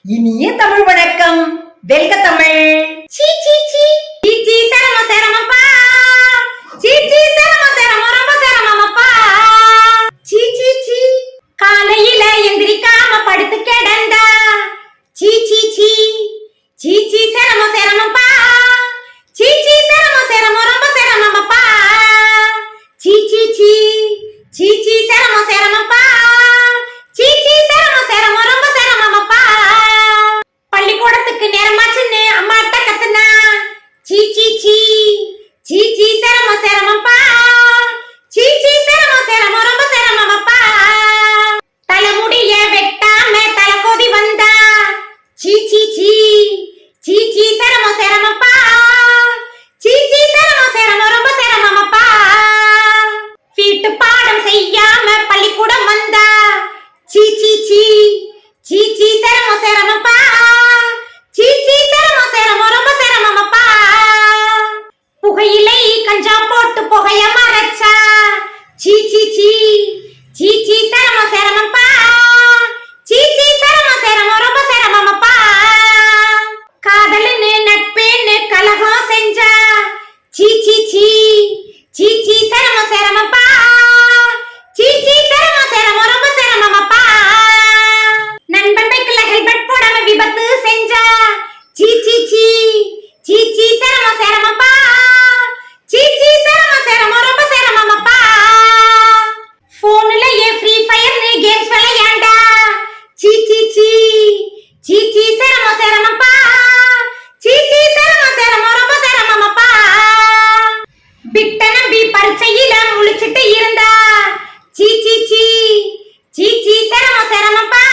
இனிய தமிழ் வணக்கம். வெல்க தமிழ். சீ சீ சீ சீ சீ சரம சரமப்பா. சீ சீ சரம சரம ரொம்ப சரமப்பா. சீ சீ சீ காலையில எந்திரிக்காம படுத்து கிடந்தா. சீ சீ சீ சீ சீ சரம சரமப்பா. சீ சீ சரம சரம ரொம்ப சரமப்பா. சீ சீ சீ சீ சீ சரம சரமப்பா. சீ சீ சரம சரம ரொம்ப சரமப்பா. பள்ளிக்கூடத்துக்கு நேரமாச்சுன்னு அம்மாட்ட கத்துனா. சீ சீ சீ சீ சீ சரம சரமப்பா. சீ சீ சரம சரம ரொம்ப சரமப்பா. தலைமுடிய வெட்டாம தலைக்கோதி வந்தா. சீ சீ சீ சீ சீ சரம சரமப்பா. சீ சீ சரம சரம ரொம்ப சரமப்பா. வீட்டு பாடம் செய்யாம பள்ளிக்கூடம் வந்தா. சீ சீ சீ சீ சீ சரம சரமப்பா. சீ சீ சரம சரம ரொம்ப சரமப்பா. புகையிலை கஞ்சா போட்டு புகைய மறைச்சா. சீ சீ சீ சீ சீ சரம சரமப்பா. சீ சீ சரம சரம ரொம்ப சரமப்பா. காதலுன்னு நட்பேன்னு கலகம் செஞ்சா. சீ சீ சீ சீ சீ சரம சரமப்பா. சீ சீ சரம சரம ரொம்ப சரமப்பா. நண்பன் பைக்ல ஹெல்மெட் போடாம விபத்து செஞ்சா. சீ சீ சீ சீ சீ சரம சரமப்பா. சீ சீ சரம சரம ரொம்ப சரமப்பா. போன்லயே ஃப்ரீ ஃபயர்னு கேம்ஸ் விளையாண்டா. சீ சீ சீ சீ சீ சரம சரமப்பா. சீ சீ சரம சரம ரொம்ப சரமப்பா. பிட்ட நம்பி பரீட்சையில முழிச்சிட்டு இருந்தா. சீ சீ சீ சீ சீ சரம சரமப்பா.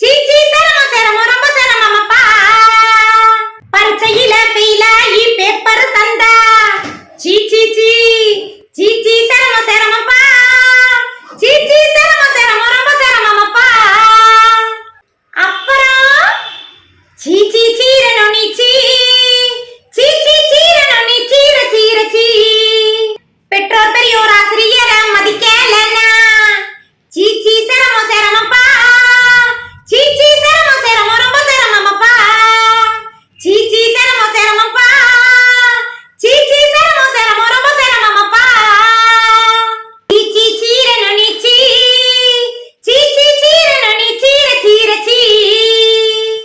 சீ சீ சரம சரம ரொம்ப சரமப்பா. பரீட்சையில ஃபெயில் ஆகி பேப்பர் தந்தா. சீ சீ சீ சீ சீ சரம சரமப்பா. சீ சீ சரம சரம ரொம்ப சரமப்பா. அப்புறம் சீ சீ சீரனோ நீ சீ சீ சீ சீரனோ நீ சீர சீர சீ. பெற்றோர் பெரியோர் ஆசிரியரை மதிக்கலனா. சீ சீ சரம சரமப்பா. சீ சீ சரம சரம ரொம்ப சரமப்பா. சீ சீ சரம சரமப்பா. சீ சீ சரம சரம ரொம்ப சரமப்பா. சீ சீ சீரனோ நீ சீ சீ சீ சீரனோ நீ சீர சீர சீ.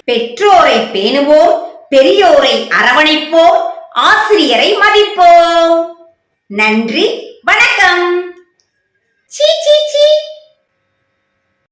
பெற்றோரை பேணுவோம், பெரியோரை அரவணைப்போம், ஆசிரியரை மதிப்போம். நன்றி, வணக்கம். சீ சீ சீ